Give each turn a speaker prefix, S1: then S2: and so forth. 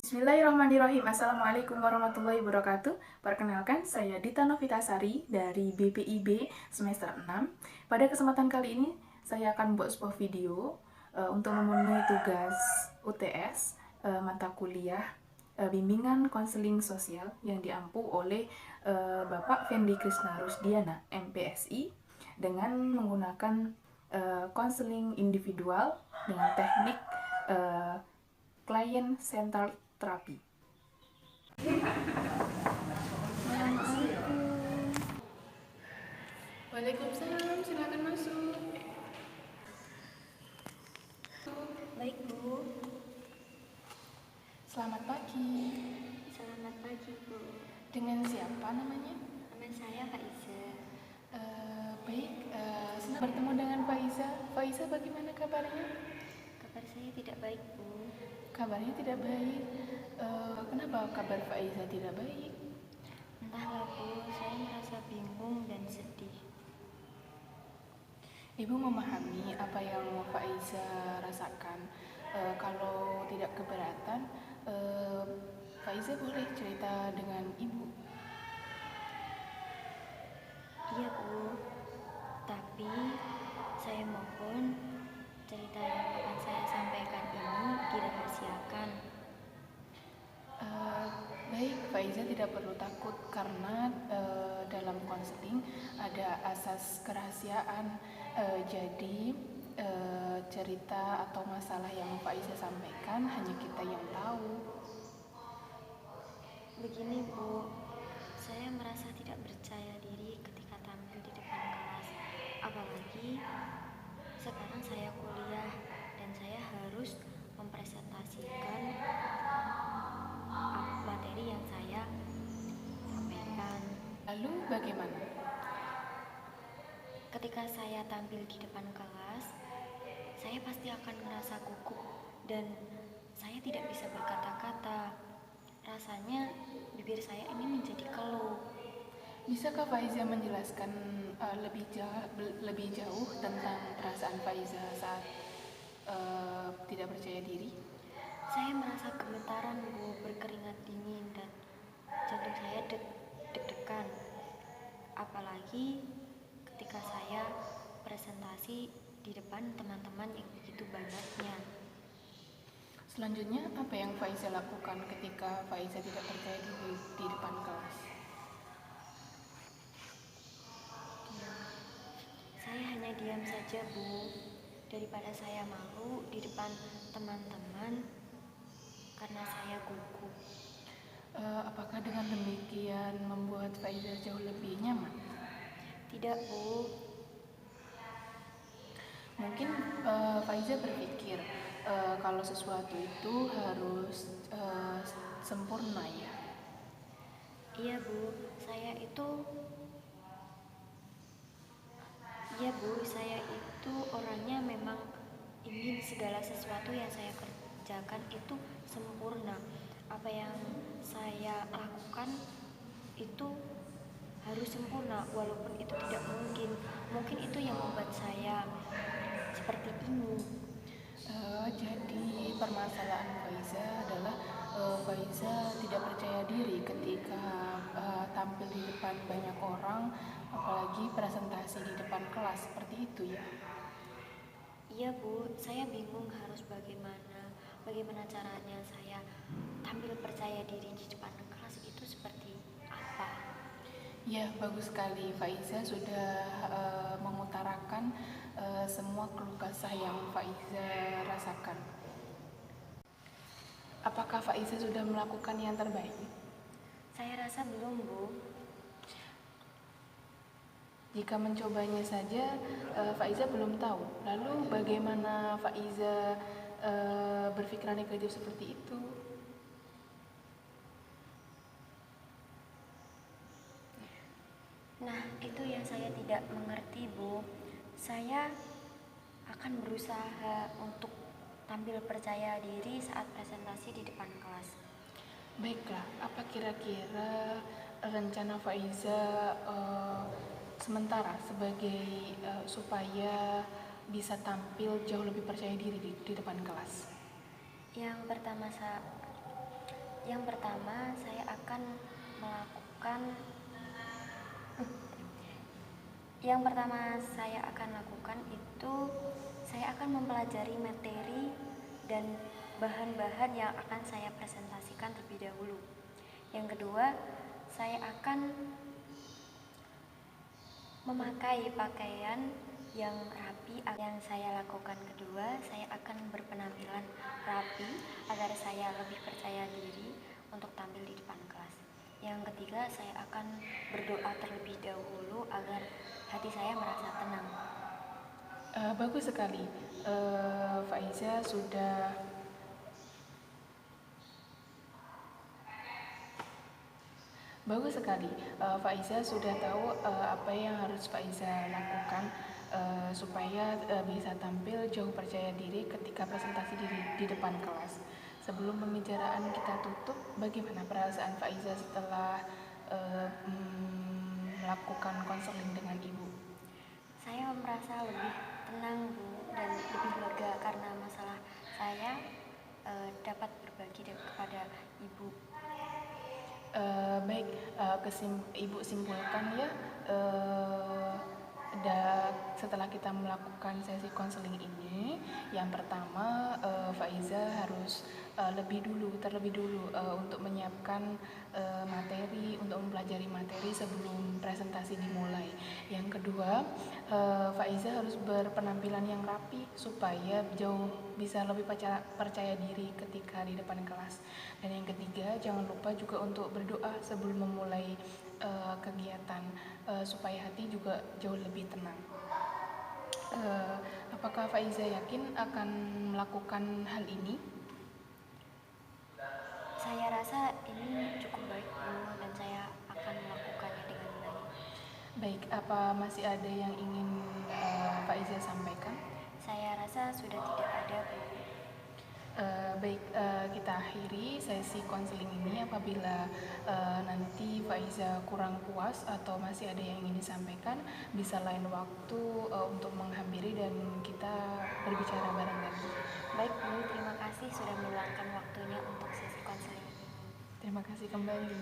S1: Bismillahirrahmanirrahim. Assalamualaikum warahmatullahi wabarakatuh. Perkenalkan, saya Dita Novitasari dari BPIB semester 6. Pada kesempatan kali ini, saya akan membuat sebuah video untuk memenuhi tugas UTS mata kuliah bimbingan konseling sosial yang diampu oleh Bapak Fendi Krisna Rusdiana, MPSI, dengan menggunakan konseling individual dengan teknik client centered terapi. Waalaikumsalam, silakan masuk.
S2: Baik, Bu.
S1: Selamat pagi.
S2: Selamat pagi, Bu.
S1: Dengan siapa namanya?
S2: Nama saya Faiza.
S1: Baik, senang bertemu dengan Faiza. Faiza, bagaimana kabarnya?
S2: Kabar saya tidak baik, Bu.
S1: Kabarnya tidak baik. Kenapa kabar Faiza tidak baik?
S2: Entahlah, Bu, saya merasa bingung dan sedih.
S1: Ibu memahami apa yang Faiza rasakan. Kalau tidak keberatan, Faiza boleh cerita dengan Ibu.
S2: Iya, Bu. Tapi saya mohon cerita yang akan saya sampaikan ini dirahasiakan.
S1: Baik, Faiza tidak perlu takut karena dalam konseling ada asas kerahasiaan. Jadi cerita atau masalah yang Faiza sampaikan hanya kita yang tahu.
S2: Begini, Bu, saya merasa tidak percaya diri ketika tampil di depan kelas. Apalagi sekarang saya kuliah dan saya harus mempresentasikan materi yang saya sampaikan.
S1: Lalu bagaimana?
S2: Ketika saya tampil di depan kelas, saya pasti akan merasa gugup dan saya tidak bisa berkata-kata. Rasanya bibir saya ini menjadi keluh.
S1: Bisakah Faiza menjelaskan lebih jauh tentang perasaan Faiza saat tidak percaya diri?
S2: Saya merasa gemetaran, Bu, berkeringat dingin dan jantung saya deg-degan. Apalagi ketika saya presentasi di depan teman-teman yang begitu banyaknya.
S1: Selanjutnya, apa yang Faiza lakukan ketika Faiza tidak percaya diri di depan kelas?
S2: Saya hanya diam saja, Bu, daripada saya malu di depan teman-teman karena saya gugup.
S1: Apakah dengan demikian membuat Faiza jauh lebih nyaman?
S2: Tidak, Bu.
S1: Mungkin Faiza berpikir kalau sesuatu itu harus sempurna ya.
S2: Iya, Bu. Saya itu orangnya memang ingin segala sesuatu yang saya kerjakan itu sempurna. Apa yang saya lakukan itu harus sempurna, walaupun itu tidak mungkin. Mungkin itu yang membuat saya seperti ini.
S1: Jadi permasalahan Faiza adalah Faiza tidak percaya diri ketika tampil di depan banyak orang, apalagi presentasi di depan kelas, seperti itu ya.
S2: Iya, Bu, saya bingung harus bagaimana caranya saya tampil percaya diri di depan kelas itu seperti apa.
S1: Ya, bagus sekali Faiza sudah mengutarakan semua keluh kesah yang Faiza rasakan. Apakah Faiza sudah melakukan yang terbaik?
S2: Saya rasa belum, Bu.
S1: Jika mencobanya saja, Faiza belum tahu. Lalu bagaimana Faiza berpikiran negatif seperti itu?
S2: Nah, itu yang saya tidak mengerti, Bu. Saya akan berusaha untuk tampil percaya diri saat presentasi di depan kelas.
S1: Baiklah, apa kira-kira rencana Faiza sementara sebagai supaya bisa tampil jauh lebih percaya diri di depan kelas?
S2: Yang pertama Yang pertama, melakukan saya akan lakukan itu saya akan mempelajari materi dan bahan-bahan yang akan saya presentasikan terlebih dahulu. Yang kedua, saya akan memakai pakaian yang rapi. Yang saya lakukan kedua, saya akan berpenampilan rapi agar saya lebih percaya diri untuk tampil di depan kelas. Yang ketiga, saya akan berdoa terlebih dahulu agar hati saya merasa tenang.
S1: Bagus sekali. Faiza sudah Bagus sekali. Faiza sudah tahu apa yang harus Faiza lakukan supaya bisa tampil jauh percaya diri ketika presentasi di depan kelas. Sebelum pembicaraan kita tutup, bagaimana perasaan Faiza setelah melakukan konseling dengan ibu?
S2: Saya merasa lebih tenang, Bu, dan lebih lega karena masalah saya dapat berbagi kepada ibu.
S1: Baik, Ibu simpulkan ya, setelah kita melakukan sesi konseling ini, yang pertama Faiza harus terlebih dulu untuk menyiapkan materi, untuk mempelajari materi sebelum presentasi dimulai. Yang kedua, Faiza harus berpenampilan yang rapi supaya bisa lebih percaya diri ketika di depan kelas. Dan yang ketiga, jangan lupa juga untuk berdoa sebelum memulai kegiatan supaya hati juga jauh lebih tenang. Apakah Faiza yakin akan melakukan hal ini?
S2: Saya rasa ini cukup baik, Bu, dan saya akan melakukannya dengan baik.
S1: Baik, apa masih ada yang ingin Faiza sampaikan?
S2: Saya rasa sudah tidak ada, Bu.
S1: Baik, kita akhiri sesi konseling ini. Apabila nanti Faiza kurang puas atau masih ada yang ingin disampaikan, bisa lain waktu untuk menghampiri dan kita berbicara bareng lagi.
S2: Baik, Bu, terima kasih sudah meluangkan waktunya untuk sesi konseling.
S1: Terima kasih kembali.